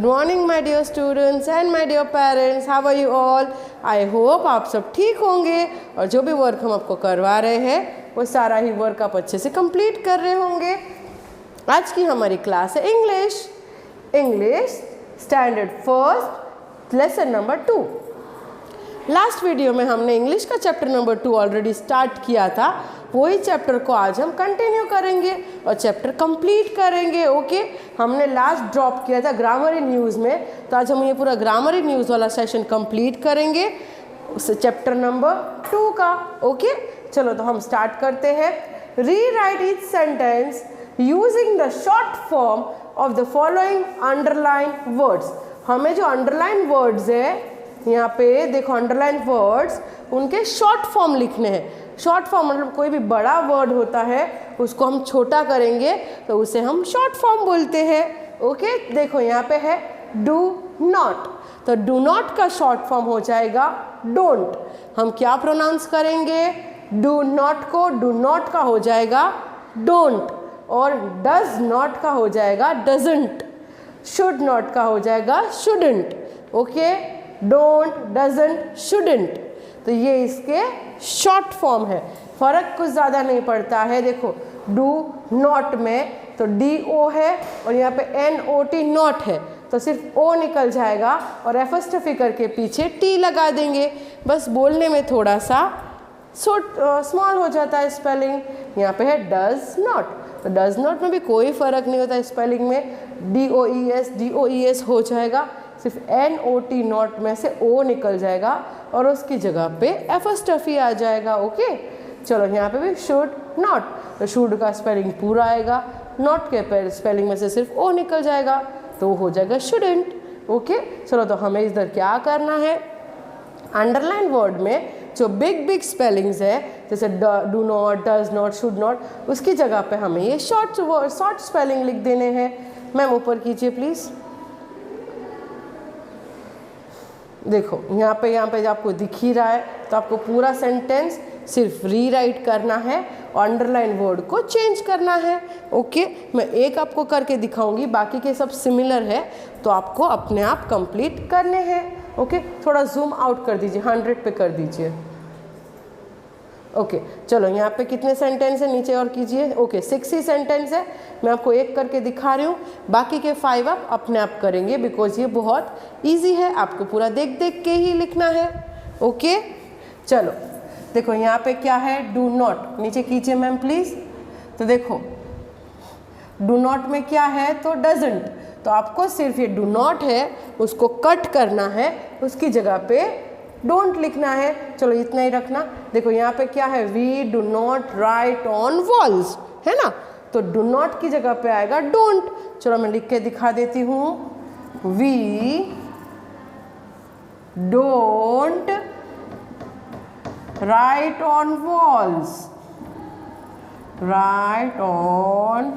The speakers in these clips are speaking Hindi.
Good morning my dear students and my dear parents, how are you all. I hope आप सब ठीक होंगे और जो भी वर्क हम आपको करवा रहे हैं वो सारा ही वर्क आप अच्छे से कंप्लीट कर रहे होंगे। आज की हमारी क्लास है English standard first lesson number 2। Last video में हमने इंग्लिश का चैप्टर नंबर 2 ऑलरेडी स्टार्ट किया था, वही चैप्टर को आज हम कंटिन्यू करेंगे और चैप्टर कंप्लीट करेंगे। ओके, हमने लास्ट ड्रॉप किया था ग्रामर इन न्यूज़ में, तो आज हम ये पूरा ग्रामर इन न्यूज़ वाला सेशन कंप्लीट करेंगे उस चैप्टर नंबर 2 का। ओके, चलो तो हम स्टार्ट करते हैं। Rewrite each sentence using the short form of the following underline words. हमें जो अंडरलाइन वर्ड्स है यहाँ पे देखो, अंडरलाइन वर्ड्स उनके शॉर्ट फॉर्म लिखने हैं। शॉर्ट फॉर्म मतलब कोई भी बड़ा वर्ड होता है उसको हम छोटा करेंगे तो उसे हम शॉर्ट फॉर्म बोलते हैं। ओके, देखो यहाँ पे है डू नॉट, तो डू नॉट का शॉर्ट फॉर्म हो जाएगा डोंट। हम क्या प्रोनाउंस करेंगे, डू नॉट को डू नॉट का हो जाएगा डोंट, और डज नॉट का हो जाएगा डजंट, शुड नॉट का हो जाएगा shouldn't. Okay, don't, doesn't, shouldn't, तो ये इसके शॉर्ट फॉर्म है। फ़र्क कुछ ज़्यादा नहीं पड़ता है। देखो डू नॉट में तो DO है और यहाँ पे NOT नॉट है, तो सिर्फ O निकल जाएगा और एफस्टफी करके पीछे T लगा देंगे। बस बोलने में थोड़ा सा स्मॉल हो जाता है स्पेलिंग। यहाँ पे है डज नॉट, तो डज नॉट में भी कोई फ़र्क नहीं होता स्पेलिंग में, DOES हो जाएगा, सिर्फ NOT नॉट में से O निकल जाएगा और उसकी जगह पे एफस्टफी आ जाएगा। ओके, चलो यहाँ पे भी शुड नॉट, तो शुड का स्पेलिंग पूरा आएगा, नॉट के स्पेलिंग में से सिर्फ O निकल जाएगा तो हो जाएगा शुडंट। ओके, चलो तो हमें इधर क्या करना है, अंडरलाइन वर्ड में जो बिग स्पेलिंग्स है जैसे do not, does not, should not, उसकी जगह पे हमें ये शॉर्ट स्पेलिंग लिख देने हैं। मैम ऊपर कीजिए प्लीज़। देखो यहाँ पे आपको दिख ही रहा है, तो आपको पूरा सेंटेंस सिर्फ रीराइट करना है और अंडरलाइन वर्ड को चेंज करना है। ओके, मैं एक आपको करके दिखाऊंगी, बाकी के सब सिमिलर है तो आपको अपने आप कंप्लीट करने हैं। ओके, थोड़ा जूम आउट कर दीजिए, 100 पे कर दीजिए। ओके, चलो यहाँ पे कितने सेंटेंस है नीचे और कीजिए। ओके, 6 ही सेंटेंस है, मैं आपको एक करके दिखा रही हूँ, बाकी के 5 आप अपने आप करेंगे बिकॉज ये बहुत इजी है, आपको पूरा देख के ही लिखना है। ओके, चलो देखो यहाँ पे क्या है, डू नॉट, नीचे कीजिए मैम प्लीज़। तो देखो डू नॉट में क्या है, तो डजंट, तो आपको सिर्फ ये डू नॉट है उसको कट करना है, उसकी जगह पे डोंट लिखना है। चलो इतना ही रखना। देखो यहाँ पे क्या है, we do not write on walls, है ना, तो डू नॉट की जगह पे आएगा डोंट। चलो मैं लिख के दिखा देती हूँ, we don't write on walls, write on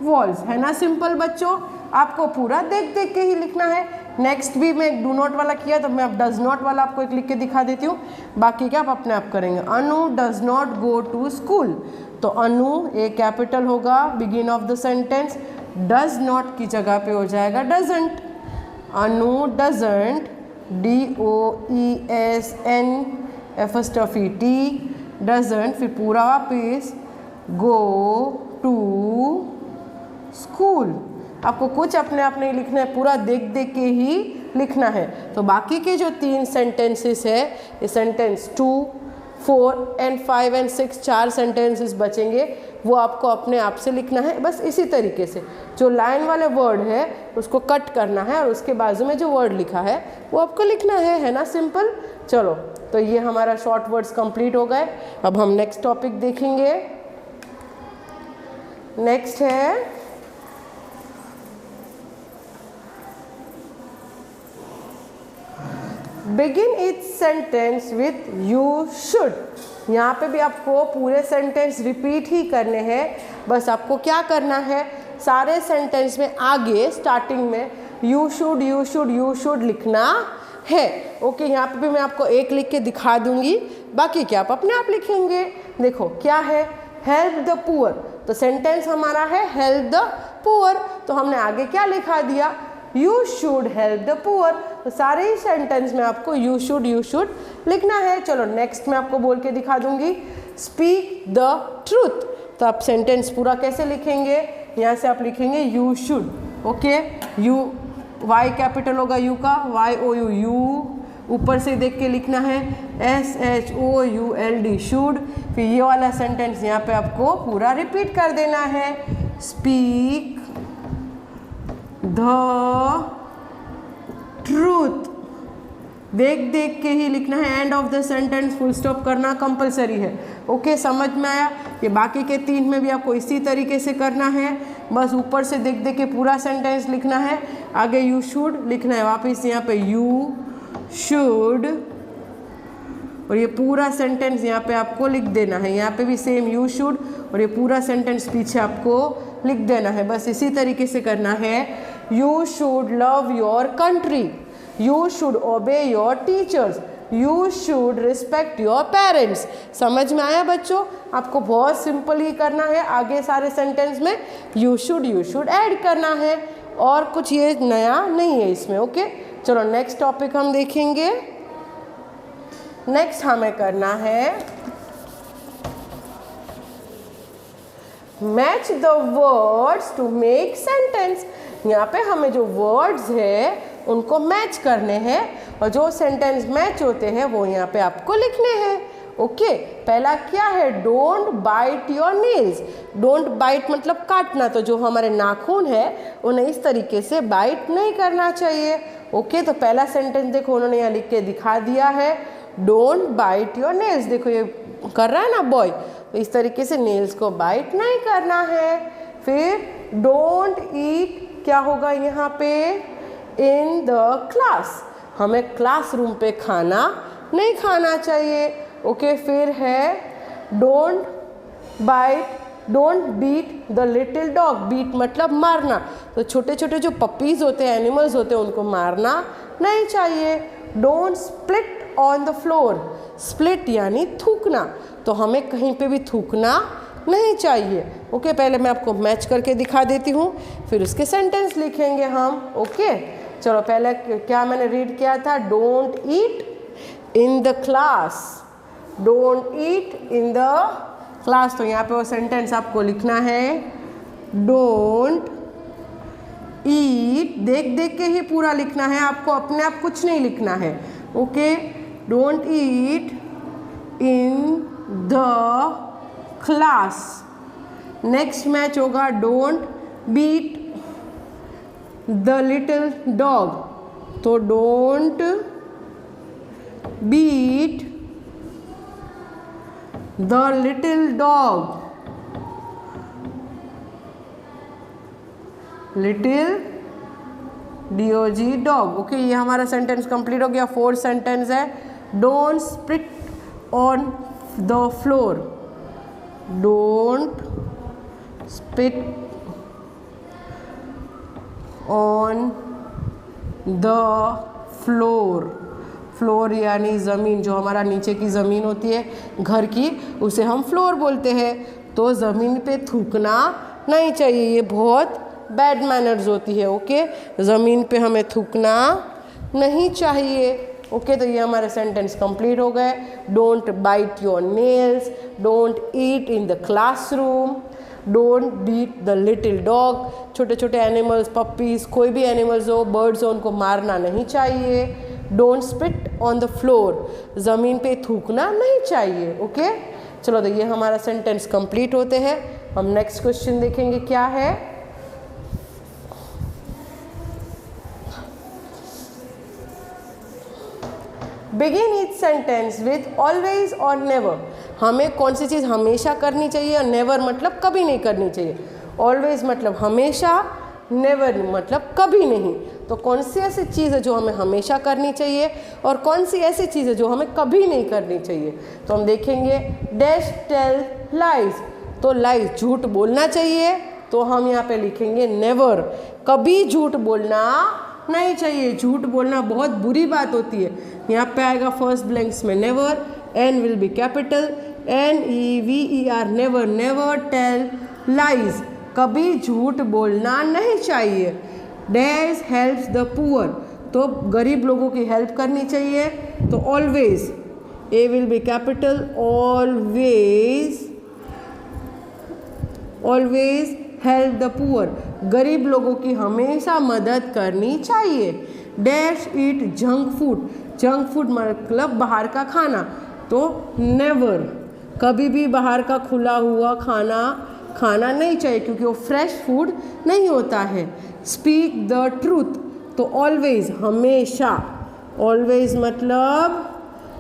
walls, है ना सिंपल बच्चों। आपको पूरा देख के ही लिखना है। नेक्स्ट भी मैं डू नॉट वाला किया तो मैं अब डज नॉट वाला आपको एक लिख के दिखा देती हूँ, बाकी क्या आप अपने आप करेंगे। Anu does not go to school, तो अनु ए कैपिटल होगा begin of the sentence, does not की जगह पे हो जाएगा doesn't. Anu doesn't, DOESN apostrophe T, doesn't, फिर पूरा वापिस गो टू स्कूल। आपको कुछ अपने आप नहीं लिखना है, पूरा देख के ही लिखना है। तो बाकी के जो 3 सेंटेंसेस है, ये सेंटेंस 2, 4 एंड 5 एंड 6 4 सेंटेंसेस बचेंगे, वो आपको अपने आप से लिखना है। बस इसी तरीके से जो लाइन वाले वर्ड है उसको कट करना है और उसके बाजू में जो वर्ड लिखा है वो आपको लिखना है ना सिंपल। चलो तो ये हमारा शॉर्ट वर्ड्स कंप्लीट हो गए। अब हम नेक्स्ट टॉपिक देखेंगे। नेक्स्ट है begin each sentence with you should. यहाँ पे भी आपको पूरे सेंटेंस रिपीट ही करने हैं। बस आपको क्या करना है, सारे सेंटेंस में आगे स्टार्टिंग में यू शुड लिखना है। ओके, यहाँ पे भी मैं आपको एक लिख के दिखा दूंगी, बाकी क्या आप अपने आप लिखेंगे। देखो क्या है, हेल्प द पुअर, तो सेंटेंस हमारा है हेल्प द पुअर, तो हमने आगे क्या लिखा दिया, you should help the poor. तो सारे ही सेंटेंस में आपको यू शुड लिखना है। चलो नेक्स्ट मैं आपको बोल के दिखा दूंगी, स्पीक द ट्रूथ। तो आप सेंटेंस पूरा कैसे लिखेंगे, यहाँ से आप लिखेंगे you should, okay. U Y capital होगा यू का, वाई ओ यू, यू ऊपर से देख के लिखना है, SHOULD शुड। फिर ये वाला सेंटेंस यहाँ पे आपको पूरा रिपीट कर देना है, स्पीक द ट्रूथ। देख देख के ही लिखना है। End of the sentence full stop करना कंपलसरी है, ओके। समझ में आया? ये बाकी के 3 में भी आपको इसी तरीके से करना है, बस ऊपर से देख देख के पूरा सेंटेंस लिखना है। आगे यू शुड लिखना है, वापस यहाँ पे यू शुड, और ये पूरा सेंटेंस यहाँ पे आपको लिख देना है। यहाँ पे भी सेम यू शुड, और ये पूरा सेंटेंस पीछे आपको लिख देना है। बस इसी तरीके से करना है। You should love your country, you should ओबे your teachers, you should respect your parents. समझ में आया बच्चों? आपको बहुत सिंपल ही करना है। आगे सारे सेंटेंस में यू शुड ऐड करना है, और कुछ ये नया नहीं है इसमें, ओके। चलो नेक्स्ट टॉपिक हम देखेंगे। नेक्स्ट हमें करना है match the words to make sentence. यहाँ पे हमें जो वर्ड्स है उनको मैच करने हैं, और जो सेंटेंस मैच होते हैं वो यहाँ पे आपको लिखने हैं, ओके। पहला क्या है, don't bite your nails. Don't bite मतलब काटना, तो जो हमारे नाखून है उन्हें इस तरीके से बाइट नहीं करना चाहिए, ओके। तो पहला सेंटेंस देखो उन्होंने यहाँ लिख के दिखा दिया है, डोंट बाइट योर नेल्स। देखो ये कर रहा है ना बॉय, तो इस तरीके से नेल्स को बाइट नहीं करना है। फिर डोंट ईट, क्या होगा यहाँ पे, इन द क्लास। हमें क्लासरूम पे खाना नहीं खाना चाहिए, ओके। फिर है don't beat the little dog. Beat मतलब मारना, तो छोटे छोटे जो पपीज़ होते हैं, एनिमल्स होते हैं, उनको मारना नहीं चाहिए। Don't split on the floor. Split यानी थूकना, तो हमें कहीं पे भी थूकना नहीं चाहिए, ओके। पहले मैं आपको मैच करके दिखा देती हूँ, फिर उसके सेंटेंस लिखेंगे हम, ओके। चलो पहले क्या मैंने रीड किया था, don't eat in the class, don't eat in the class. तो यहाँ पे वो सेंटेंस आपको लिखना है, डोंट ईट। देख देख के ही पूरा लिखना है आपको, अपने आप कुछ नहीं लिखना है, okay. Don't eat in the class. Next match होगा, don't beat the little dog. तो don't beat the little dog, little DOG dog, okay. ये हमारा सेंटेंस कंप्लीट हो गया। 4th सेंटेंस है, don't split on the floor, don't spit on the floor. Floor यानी ज़मीन, जो हमारा नीचे की ज़मीन होती है घर की, उसे हम फ्लोर बोलते हैं। तो ज़मीन पे थूकना नहीं चाहिए, ये बहुत बैड मैनर्स होती है, ओके। ज़मीन पे हमें थूकना नहीं चाहिए, ओके। तो ये हमारे सेंटेंस कंप्लीट हो गए। Don't bite your nails, don't eat in the classroom, don't beat the little dog. छोटे छोटे एनिमल्स, पपीज़, कोई भी एनिमल्स हो, बर्ड्स हो, उनको मारना नहीं चाहिए। Don't spit on the floor, ज़मीन पे थूकना नहीं चाहिए, ओके। चलो तो ये हमारा सेंटेंस कंप्लीट होते हैं। हम नेक्स्ट क्वेश्चन देखेंगे क्या है। Begin each sentence with always और नेवर। हमें कौन सी चीज़ हमेशा करनी चाहिए, और नेवर मतलब कभी नहीं करनी चाहिए। ऑलवेज मतलब हमेशा, नेवर मतलब कभी नहीं। तो कौन सी ऐसी चीज़ है जो हमें हमेशा करनी चाहिए, और कौन सी ऐसी चीज़ है जो हमें कभी नहीं करनी चाहिए। तो हम देखेंगे, डैश टेल लाइज। तो लाइज झूठ बोलना चाहिए, तो हम यहाँ पे लिखेंगे नेवर। कभी झूठ बोलना नहीं चाहिए, झूठ बोलना बहुत बुरी बात होती है। यहाँ पे आएगा फर्स्ट ब्लैंक्स में never, N will be capital, NEVER, never tell lies. कभी झूठ बोलना नहीं चाहिए। डैश हेल्प्स द पुअर, तो गरीब लोगों की हेल्प करनी चाहिए। तो always, A will be capital, always, always help the poor, गरीब लोगों की हमेशा मदद करनी चाहिए। डैश ईट जंक फूड, जंक फूड मतलब बाहर का खाना, तो नेवर, कभी भी बाहर का खुला हुआ खाना खाना नहीं चाहिए क्योंकि वो फ्रेश फूड नहीं होता है। स्पीक द ट्रूथ, तो ऑलवेज, हमेशा, ऑलवेज मतलब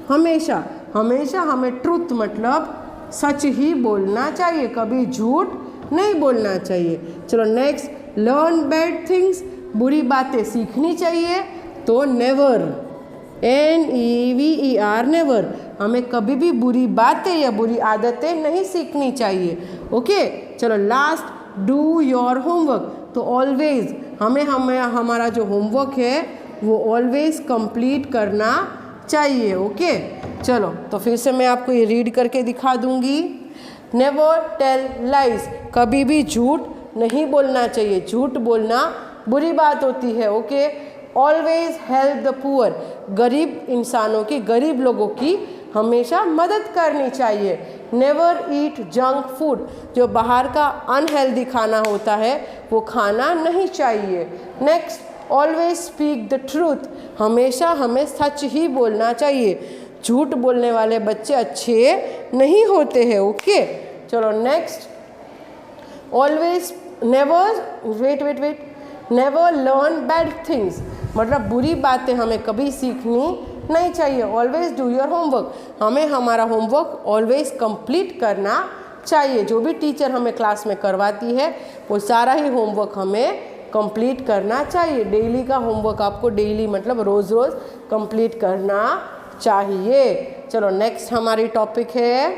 हमेशा, हमेशा हमें ट्रूथ मतलब सच ही बोलना चाहिए, कभी झूठ नहीं बोलना चाहिए। चलो नेक्स्ट, लर्न बैड थिंग्स, बुरी बातें सीखनी चाहिए, तो नेवर, NEVER, नेवर, हमें कभी भी बुरी बातें या बुरी आदतें नहीं सीखनी चाहिए। ओके, चलो लास्ट, डू योर होमवर्क, तो ऑलवेज, हमें हमारा जो होमवर्क है वो ऑलवेज कंप्लीट करना चाहिए। ओके, चलो तो फिर से मैं आपको ये रीड करके दिखा दूंगी। नेवर टेल लाइज, कभी भी झूठ नहीं बोलना चाहिए, झूठ बोलना बुरी बात होती है। Okay, always help the poor, गरीब इंसानों की, गरीब लोगों की हमेशा मदद करनी चाहिए। नेवर ईट जंक फूड, जो बाहर का अनहेल्दी खाना होता है वो खाना नहीं चाहिए। Next, always speak the truth, हमेशा हमें सच ही बोलना चाहिए, झूठ बोलने वाले बच्चे अच्छे नहीं होते हैं। ओके, चलो next, always, never, wait, never learn bad things, मतलब बुरी बातें हमें कभी सीखनी नहीं चाहिए। ऑलवेज डू योर होमवर्क, हमें हमारा होमवर्क ऑलवेज कंप्लीट करना चाहिए। जो भी टीचर हमें क्लास में करवाती है वो सारा ही होमवर्क हमें कंप्लीट करना चाहिए। डेली का होमवर्क आपको डेली मतलब रोज़ रोज़ कंप्लीट करना चाहिए। चलो नेक्स्ट हमारी टॉपिक है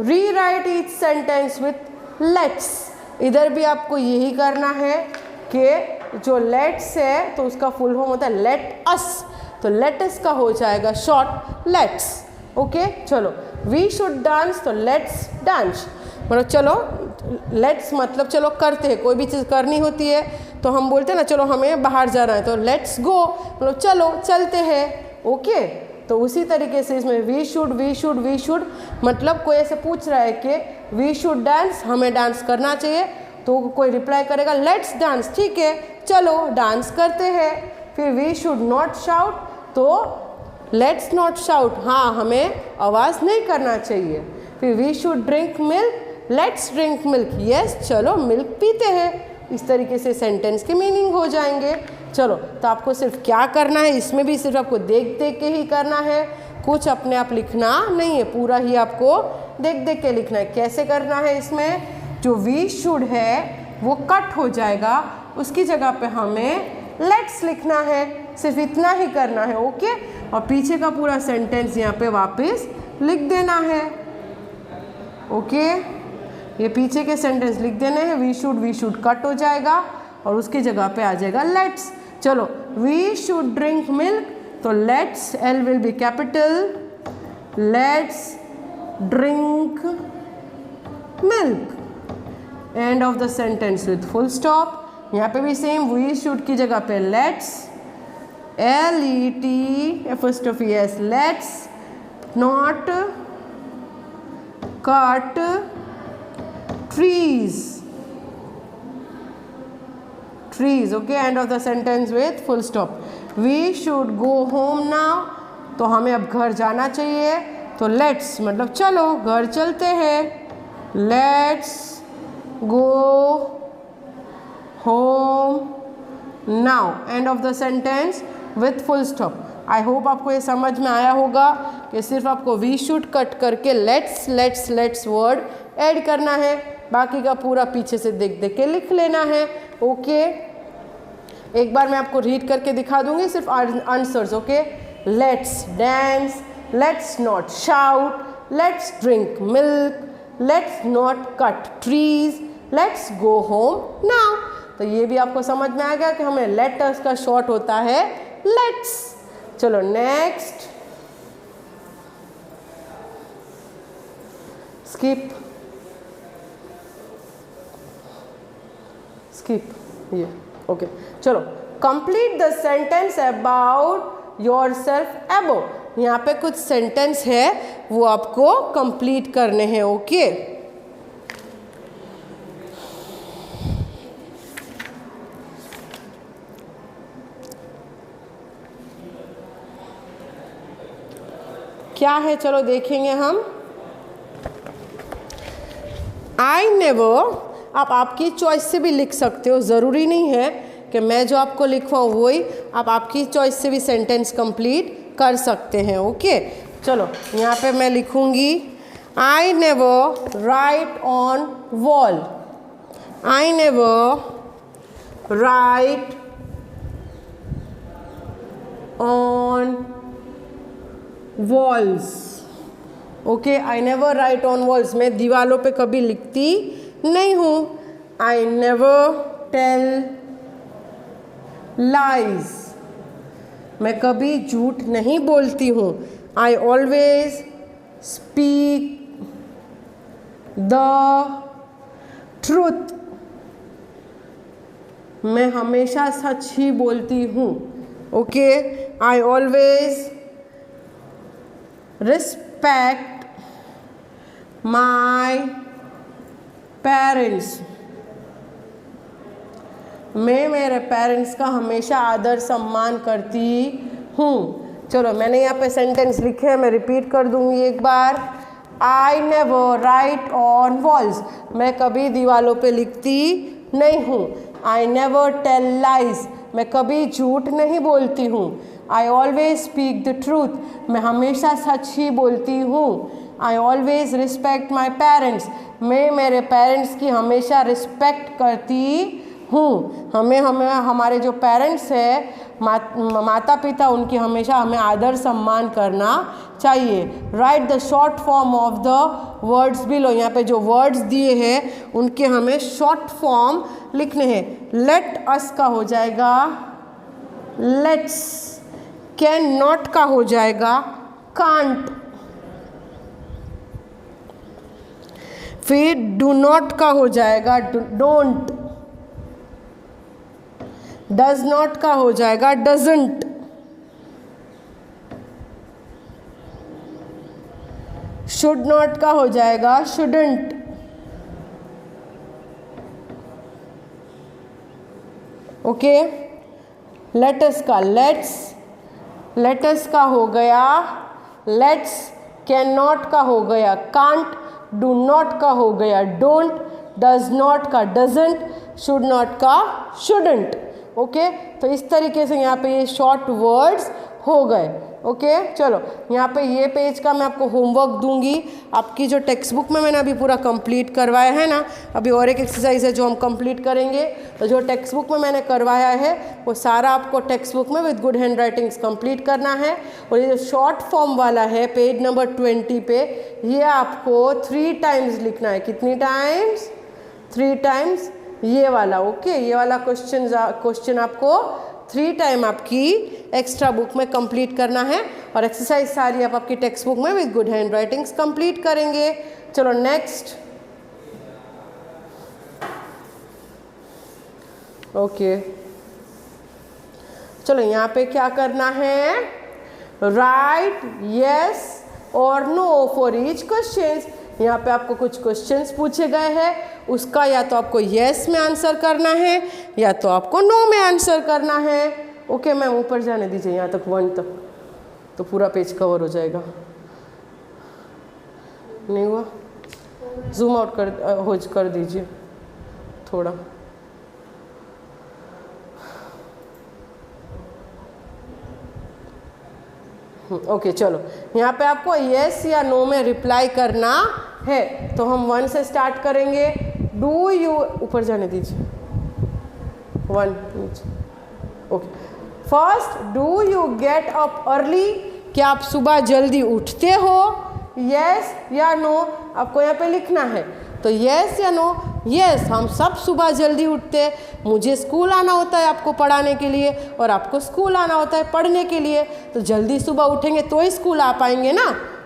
rewrite each sentence with let's. इधर भी आपको यही करना है कि जो लेट्स है तो उसका फुल फॉर्म होता है लेट अस, तो लेट अस का हो जाएगा शॉर्ट लेट्स। ओके, चलो वी शुड डांस, तो लेट्स डांस, मतलब चलो, लेट्स मतलब चलो करते हैं, कोई भी चीज़ करनी होती है तो हम बोलते हैं ना चलो हमें बाहर जाना है, तो लेट्स गो, मतलब चलो चलते हैं। ओके, तो उसी तरीके से इसमें वी शुड मतलब कोई ऐसे पूछ रहा है कि वी शुड डांस, हमें डांस करना चाहिए, तो कोई रिप्लाई करेगा लेट्स डांस, ठीक है चलो डांस करते हैं। फिर वी शुड नॉट शाउट, तो लेट्स नॉट शाउट, हाँ हमें आवाज़ नहीं करना चाहिए। फिर we should drink milk, let's drink milk, yes चलो मिल्क पीते हैं। इस तरीके से सेंटेंस के मीनिंग हो जाएंगे। चलो, तो आपको सिर्फ क्या करना है, इसमें भी सिर्फ आपको देख देख के ही करना है, कुछ अपने आप लिखना नहीं है, पूरा ही आपको देख देख के लिखना है। कैसे करना है, इसमें जो वी शुड है वो कट हो जाएगा, उसकी जगह पे हमें लेट्स लिखना है, सिर्फ इतना ही करना है। ओके, और पीछे का पूरा सेंटेंस यहाँ पे वापस लिख देना है। ओके, ये पीछे के सेंटेंस लिख देने हैं, वी शुड कट हो जाएगा और उसकी जगह पे आ जाएगा लेट्स। चलो, वी शुड ड्रिंक मिल्क, तो let's, L will be capital, let's drink milk, end of the sentence with full stop. यहाँ पे भी सेम, वी शुड की जगह पे let's, LET apostrophe S, let's not cut trees, okay, end of the sentence with full stop. We should go home now, तो हमें अब घर जाना चाहिए, तो let's मतलब चलो घर चलते हैं, let's go home now, end of the sentence with full stop. I hope आपको ये समझ में आया होगा कि सिर्फ आपको वी शुड कट करके लेट्स वर्ड ऐड करना है, बाकी का पूरा पीछे से देख देख के लिख लेना है। ओके, एक बार मैं आपको रीड करके दिखा दूंगी सिर्फ answers. Okay, let's dance, let's not shout, let's drink milk, let's not cut trees, let's go home now. तो ये भी आपको समझ में आ गया कि हमें लेटर्स का शॉर्ट होता है लेट्स। चलो नेक्स्ट, स्किप, ये ओके चलो, complete the sentence about your self above. यहाँ पे कुछ सेंटेंस है वो आपको कंप्लीट करने हैं। ओके क्या है, चलो देखेंगे हम। आई नेवर, आप आपकी चॉइस से भी लिख सकते हो, ज़रूरी नहीं है कि मैं जो आपको लिखवाऊँ वही, आप आपकी चॉइस से भी सेंटेंस कंप्लीट कर सकते हैं। ओके चलो, यहाँ पे मैं लिखूँगी आई never write on wall. I never write on walls. Okay, I never write on walls, मैं दीवालों पे कभी लिखती नहीं हूँ। आई नेवर टेल लाइज, मैं कभी झूठ नहीं बोलती हूँ। I always speak the truth, मैं हमेशा सच ही बोलती हूँ। Okay, I always respect my parents, मैं मेरे पेरेंट्स का हमेशा आदर सम्मान करती हूँ। चलो, मैंने यहाँ पे सेंटेंस लिखे हैं, मैं रिपीट कर दूँगी एक बार। I never write on walls, मैं कभी दीवालों पे लिखती नहीं हूँ। आई नेवर टेल लाइज, मैं कभी झूठ नहीं बोलती हूँ। I always speak the truth, मैं हमेशा सच ही बोलती हूँ। I always respect my parents, मैं मेरे पेरेंट्स की हमेशा रिस्पेक्ट करती हूँ। हमें हमारे जो पेरेंट्स हैं, माता पिता, उनकी हमेशा हमें आदर सम्मान करना चाहिए। Right the short form of the words below, यहाँ पे जो वर्ड्स दिए हैं उनके हमें शॉर्ट फॉर्म लिखने हैं। लेट अस का हो जाएगा लेट्स, कैन नॉट का हो जाएगा कांट, फिर डू नॉट का हो जाएगा डोंट, डज नॉट का हो जाएगा डजंट, शुड नॉट का हो जाएगा शुडंट, ओके। लेटस का लेट्स, लेटस का हो गया लेट्स, कैन नॉट का हो गया कांट, डू नॉट का हो गया डोंट, डज नॉट का डजंट, शुड नॉट का शुडंट। ओके, तो इस तरीके से यहाँ पे ये शॉर्ट वर्ड्स हो गए। ओके चलो, यहाँ पे ये पेज का मैं आपको होमवर्क दूंगी। आपकी जो टेक्स्ट बुक में मैंने अभी पूरा कंप्लीट करवाया है ना, अभी और एक एक्सरसाइज है जो हम कंप्लीट करेंगे। तो जो टेक्स्ट बुक में मैंने करवाया है वो सारा आपको टेक्स्ट बुक में with good hand writings complete करना है। और ये जो शॉर्ट फॉर्म वाला है पेज नंबर 20 पे, ये आपको 3 टाइम्स लिखना है। कितनी टाइम्स? 3 टाइम्स ये वाला। ओके, ये वाला क्वेश्चन आपको 3 टाइम आपकी एक्स्ट्रा बुक में कंप्लीट करना है। और एक्सरसाइज सारी आप आपकी टेक्स्ट बुक में with good hand writings complete करेंगे। चलो नेक्स्ट। ओके चलो, यहाँ पे क्या करना है? राइट यस और नो फॉर ईच क्वेश्चंस। यहाँ पे आपको कुछ क्वेश्चंस पूछे गए हैं, उसका या तो आपको यस में आंसर करना है या तो आपको नो में आंसर करना है। ओके, मैं ऊपर जाने दीजिए यहाँ तक 1 तक, तो पूरा पेज कवर हो जाएगा। नहीं हुआ? जूम आउट कर दीजिए थोड़ा। ओके चलो, यहाँ पे आपको यस या नो में रिप्लाई करना है। तो हम 1 से स्टार्ट करेंगे। डू यू, ऊपर जाने दीजिए 1 नीचे। Okay, first, do you get up early? क्या आप सुबह जल्दी उठते हो? यस या नो आपको यहाँ पे लिखना है। तो यस या नो? यस, हम सब सुबह जल्दी उठते हैं। मुझे स्कूल आना होता है आपको पढ़ाने के लिए, और आपको स्कूल आना होता है पढ़ने के लिए। तो जल्दी सुबह उठेंगे तो ही स्कूल आ पाएंगे ना।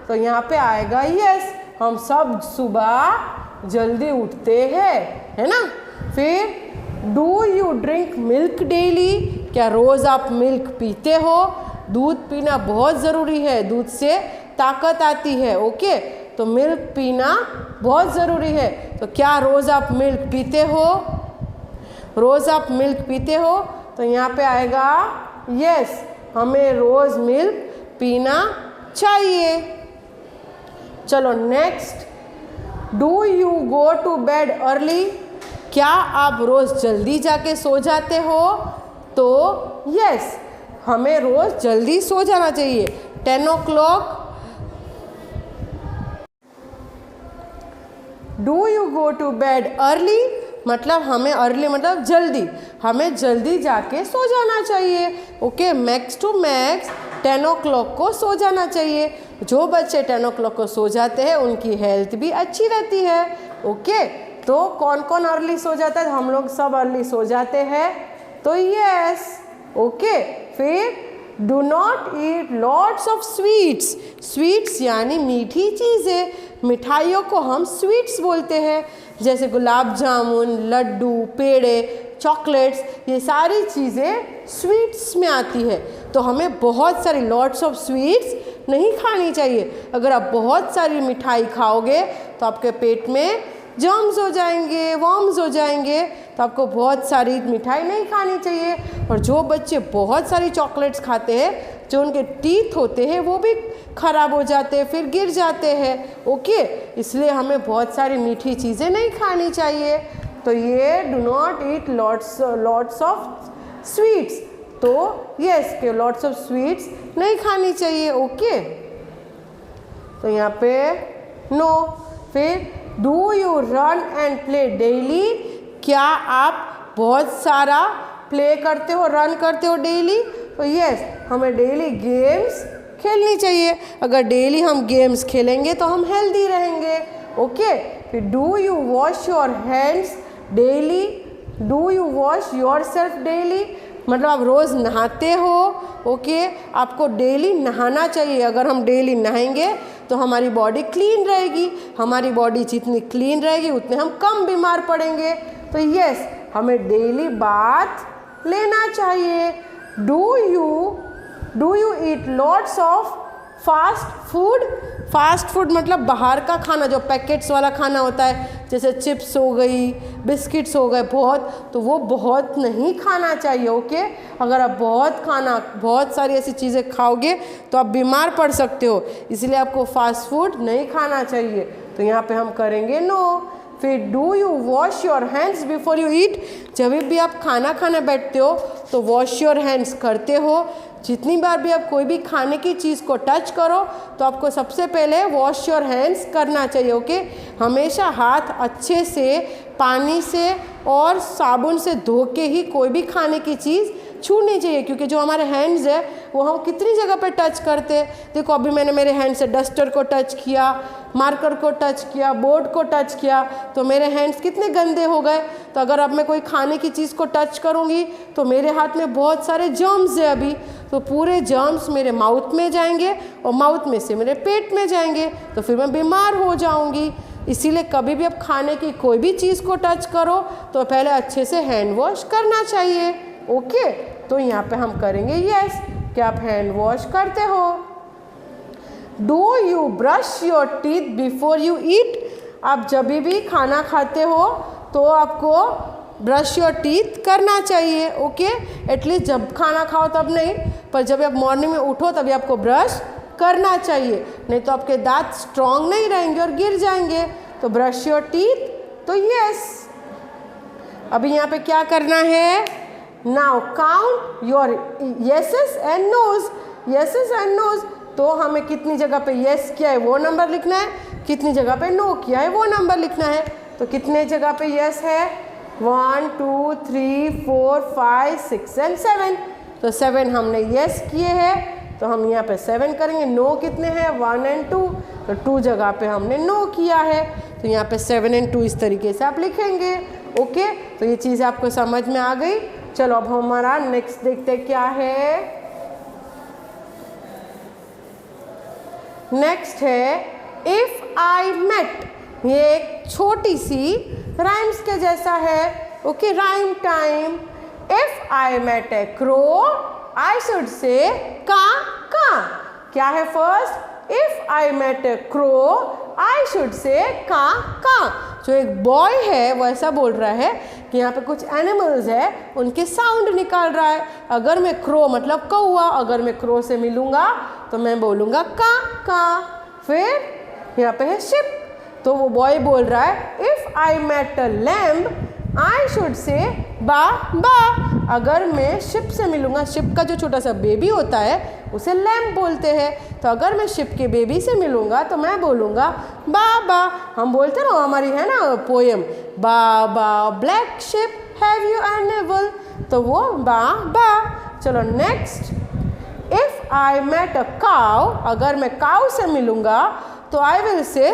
तो यहाँ पे आएगा यस, हम सब सुबह जल्दी उठते हैं, है ना। फिर do you drink milk daily, क्या रोज़ आप मिल्क पीते हो? दूध पीना बहुत ज़रूरी है, दूध से ताकत आती है। ओके, तो मिल्क पीना बहुत ज़रूरी है। तो क्या रोज़ आप मिल्क पीते हो? रोज़ आप मिल्क पीते हो? तो यहाँ पे आएगा यस, हमें रोज़ मिल्क पीना चाहिए। चलो next, do you go to bed early, क्या आप रोज़ जल्दी जाके सो जाते हो? तो यस, हमें रोज़ जल्दी सो जाना चाहिए। 10 o'clock। Do you go to bed early, मतलब हमें अर्ली मतलब जल्दी, हमें जल्दी जाके सो जाना चाहिए। Okay, max to max 10 o'clock को सो जाना चाहिए। जो बच्चे 10 o'clock को सो जाते हैं उनकी हेल्थ भी अच्छी रहती है। ओके, तो कौन कौन अर्ली सो जाता है? हम लोग सब अर्ली सो जाते हैं, तो यस। ओके, फिर do not eat lots of sweets, sweets यानी मीठी चीज़ें, मिठाइयों को हम स्वीट्स बोलते हैं, जैसे गुलाब जामुन, लड्डू, पेड़े, चॉकलेट्स, ये सारी चीज़ें स्वीट्स में आती है। तो हमें बहुत सारी लॉट्स ऑफ स्वीट्स नहीं खानी चाहिए। अगर आप बहुत सारी मिठाई खाओगे तो आपके पेट में जर्म्स हो जाएंगे, वर्म्स हो जाएंगे, तो आपको बहुत सारी मिठाई नहीं खानी चाहिए। और जो बच्चे बहुत सारी चॉकलेट्स खाते हैं, जो उनके टीथ होते हैं वो भी ख़राब हो जाते हैं, फिर गिर जाते हैं। ओके, इसलिए हमें बहुत सारी मीठी चीज़ें नहीं खानी चाहिए। तो ये do not eat lots of sweets, तो यस के लॉट्स ऑफ स्वीट्स नहीं खानी चाहिए। ओके, तो यहाँ पे नो। फिर do you run and play daily, क्या आप बहुत सारा प्ले करते हो, रन करते हो डेली? तो यस, हमें डेली गेम्स खेलनी चाहिए। अगर डेली हम गेम्स खेलेंगे तो हम हेल्दी रहेंगे। ओके, फिर do you wash your hands daily, do you wash your self daily, मतलब आप रोज़ नहाते हो। ओके, आपको डेली नहाना चाहिए। अगर हम डेली नहाएंगे तो हमारी बॉडी क्लीन रहेगी, हमारी बॉडी जितनी क्लीन रहेगी उतने हम कम बीमार पड़ेंगे। तो यस, हमें डेली बाथ लेना चाहिए। Do you eat lots of fast food, fast food मतलब बाहर का खाना, जो पैकेट्स वाला खाना होता है, जैसे चिप्स हो गई, बिस्किट्स हो गए बहुत, तो वो बहुत नहीं खाना चाहिए। ओके, अगर आप बहुत सारी ऐसी चीज़ें खाओगे तो आप बीमार पड़ सकते हो, इसलिए आपको फास्ट फूड नहीं खाना चाहिए। तो यहाँ पे हम करेंगे नो। फिर do you wash your hands before you eat, जब भी आप खाना खाने बैठते हो तो वॉश योर हैंड्स करते हो। जितनी बार भी आप कोई भी खाने की चीज़ को टच करो तो आपको सबसे पहले वॉश योर हैंड्स करना चाहिए। ओके, हमेशा हाथ अच्छे से पानी से और साबुन से धो के ही कोई भी खाने की चीज़ छूनी चाहिए, क्योंकि जो हमारे हैंड्स है वो हम कितनी जगह पे टच करते हैं। देखो, अभी मैंने मेरे हैंड से डस्टर को टच किया, मार्कर को टच किया, बोर्ड को टच किया, तो मेरे हैंड्स कितने गंदे हो गए। तो अगर अब मैं कोई खाने की चीज़ को टच करूँगी तो मेरे हाथ में बहुत सारे जर्म्स है अभी, तो पूरे जर्म्स मेरे माउथ में जाएंगे और माउथ में से मेरे पेट में जाएंगे, तो फिर मैं बीमार हो जाऊँगी। इसीलिए कभी भी आप खाने की कोई भी चीज़ को टच करो तो पहले अच्छे से हैंड वॉश करना चाहिए। ओके, तो यहाँ पे हम करेंगे यस, क्या आप हैंड वॉश करते हो। Do you brush your teeth before you eat, आप जब भी खाना खाते हो तो आपको ब्रश योर टीथ करना चाहिए। ओके, एटलीस्ट जब खाना खाओ तब नहीं, पर जब आप मॉर्निंग में उठो तभी आपको ब्रश करना चाहिए, नहीं तो आपके दांत स्ट्रॉन्ग नहीं रहेंगे और गिर जाएंगे। तो ब्रश योर टीथ, तो यस। अभी यहाँ पे क्या करना है, now count your yeses and noes, yeses and noes. तो हमें कितनी जगह पे येस किया है वो नंबर लिखना है, कितनी जगह पे नो किया है वो नंबर लिखना है। तो कितने जगह पे येस है, 1 2 3 4 5 6 एंड 7, तो 7 हमने येस किए हैं, तो हम यहाँ पे 7 करेंगे। नो कितने हैं, 1 एंड 2, तो 2 जगह पे हमने नो किया है, तो यहाँ पे 7 एंड 2 इस तरीके से आप लिखेंगे। ओके, तो ये चीज़ आपको समझ में आ गई। चलो अब हमारा नेक्स्ट देखते क्या है। नेक्स्ट है इफ आई मेट, ये एक छोटी सी राइम्स के जैसा है। Okay, rhyme time. If I met a crow I should say caw. क्या है first? If I met a crow I should say caw. जो एक बॉय है वो ऐसा बोल रहा है कि यहाँ पे कुछ एनिमल्स है, उनके साउंड निकाल रहा है। अगर मैं क्रो मतलब कौवा, अगर मैं क्रो से मिलूंगा तो मैं बोलूँगा का। फिर यहाँ पे है शिप, तो वो बॉय बोल रहा है if I met a lamb I should say baa. अगर मैं शिप से मिलूंगा, शिप का जो छोटा सा बेबी होता है उसे लैम्ब बोलते हैं, तो अगर मैं शिप के बेबी से मिलूंगा तो मैं बोलूँगा बा। हम बोलते ना, हमारी है ना poem, baa black sheep have you any wool, तो वो बा। चलो next, if I met a cow, अगर मैं काउ से मिलूंगा तो आई विल से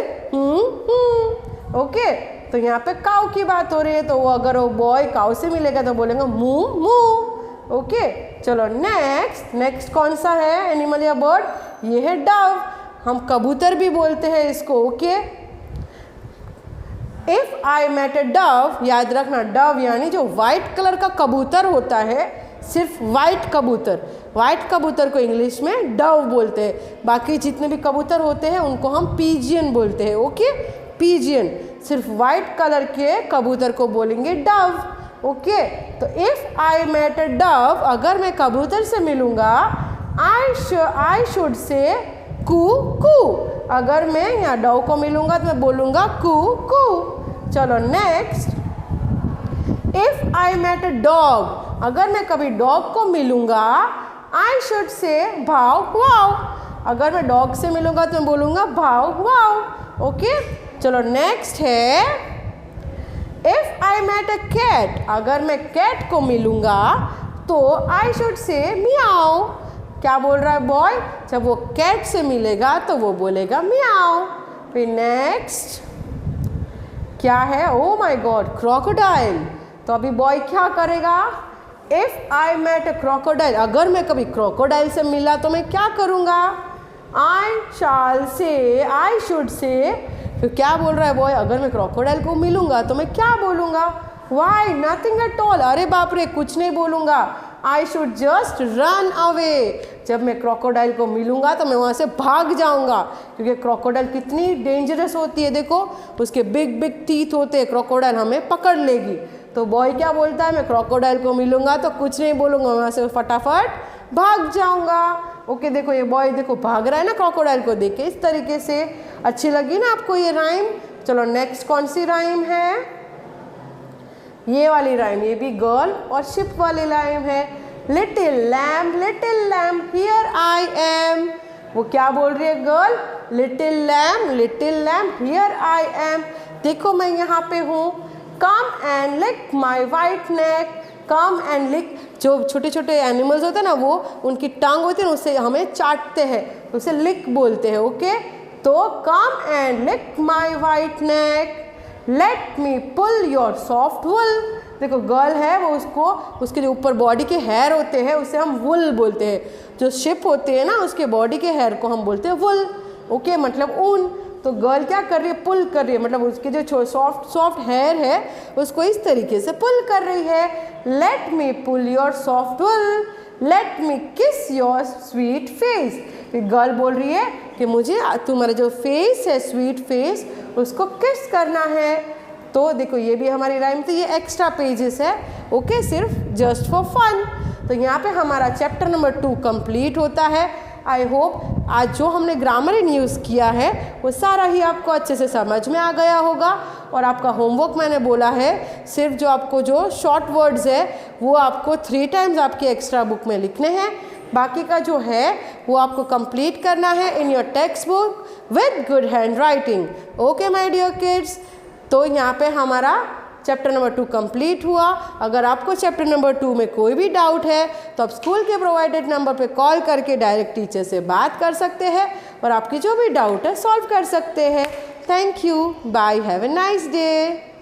ओके। तो यहाँ पे काउ की बात हो रही है, तो वो अगर वो बॉय काउ से मिलेगा तो बोलेंगे मू। ओके, चलो नेक्स्ट कौन सा है एनिमल या बर्ड? ये है डव, हम कबूतर भी बोलते हैं इसको। Okay, if I met a dove, याद रखना डव यानी जो वाइट कलर का कबूतर होता है, सिर्फ वाइट कबूतर को इंग्लिश में डव बोलते हैं। बाकी जितने भी कबूतर होते हैं उनको हम पीजियन बोलते हैं। ओके, पीजियन, सिर्फ वाइट कलर के कबूतर को बोलेंगे डव। ओके, तो if I met a dove, अगर मैं कबूतर से मिलूंगा आई शुड से कू। अगर मैं यहाँ डव को मिलूंगा तो मैं बोलूँगा कू। चलो next, if I met a dog, अगर मैं कभी डॉग को मिलूंगा आई शुड से भाव वाव। अगर मैं डॉग से मिलूंगा तो मैं बोलूँगा भाव वाव। ओके, चलो नेक्स्ट है, if I met a cat, अगर मैं कैट को मिलूंगा तो आई शुड से मियाओ। क्या बोल रहा है बॉय? जब वो कैट से मिलेगा तो वो बोलेगा मियाओ। फिर नेक्स्ट क्या है? Oh my god, crocodile. तो अभी बॉय क्या करेगा? If I met a crocodile, अगर मैं कभी क्रोकोडाइल से मिला तो मैं क्या करूँगा? आई शाल से, आई शुड से। फिर क्या बोल रहा है बॉय? अगर मैं क्रोकोडाइल को मिलूंगा तो मैं क्या बोलूँगा? Why, nothing at all. अरे बाप रे, कुछ नहीं बोलूँगा। I should just run away. जब मैं क्रोकोडाइल को मिलूंगा तो मैं वहाँ से भाग जाऊँगा, क्योंकि क्रोकोडाइल कितनी डेंजरस होती है। देखो, उसके बिग टीथ होते हैं, क्रोकोडाइल हमें पकड़ लेगी। तो बॉय क्या बोलता है? मैं क्रोकोडाइल को मिलूंगा तो कुछ नहीं बोलूँगा, वहाँ से फटाफट भाग जाऊँगा। ओके, देखो ये बॉय देखो भाग रहा है ना क्रोकोडाइल को देख के, इस तरीके से। अच्छी लगी ना आपको ये राइम? चलो नेक्स्ट कौन सी राइम है? ये वाली राइम, ये भी गर्ल और शिप वाली राइम है। Little lamb here I am. वो क्या बोल रही है girl? Little lamb here I am. देखो मैं यहाँ पे हूँ। Come and lick my white neck. Come and lick, जो छोटे छोटे एनिमल्स होते हैं ना, वो उनकी टांग होती है ना, उससे हमें चाटते हैं, उसे लिक बोलते हैं। ओके, तो come and lick my white neck, let me pull your soft wool. देखो गर्ल है, वो उसके जो ऊपर बॉडी के हेयर होते हैं उसे हम वुल बोलते हैं। जो शिप होते हैं ना, उसके बॉडी के हेयर को हम बोलते हैं वुल। ओके, मतलब ऊन। तो गर्ल क्या कर रही है? पुल कर रही है, मतलब उसके जो सॉफ्ट हेयर है उसको इस तरीके से पुल कर रही है। Let me pull your soft wool, let me kiss your sweet face. फिर गर्ल बोल रही है कि मुझे तुम्हारा जो फेस है, स्वीट फेस, उसको किस करना है। तो देखो ये भी हमारी राइम थी, ये एक्स्ट्रा पेजेस है। ओके, सिर्फ जस्ट फॉर फन। तो यहाँ पे हमारा चैप्टर नंबर 2 कंप्लीट होता है। आई होप आज जो हमने ग्रामर इन यूज़ किया है वो सारा ही आपको अच्छे से समझ में आ गया होगा। और आपका होमवर्क मैंने बोला है, सिर्फ जो आपको जो शॉर्ट वर्ड्स है वो आपको 3 टाइम्स आपकी एक्स्ट्रा बुक में लिखने हैं। बाकी का जो है वो आपको कंप्लीट करना है in your textbook with good handwriting. Okay my dear kids, तो यहाँ पे हमारा चैप्टर नंबर 2 कंप्लीट हुआ। अगर आपको चैप्टर नंबर 2 में कोई भी डाउट है तो आप स्कूल के प्रोवाइडेड नंबर पे कॉल करके डायरेक्ट टीचर से बात कर सकते हैं और आपकी जो भी डाउट है सॉल्व कर सकते हैं। Thank you, bye, have a nice day.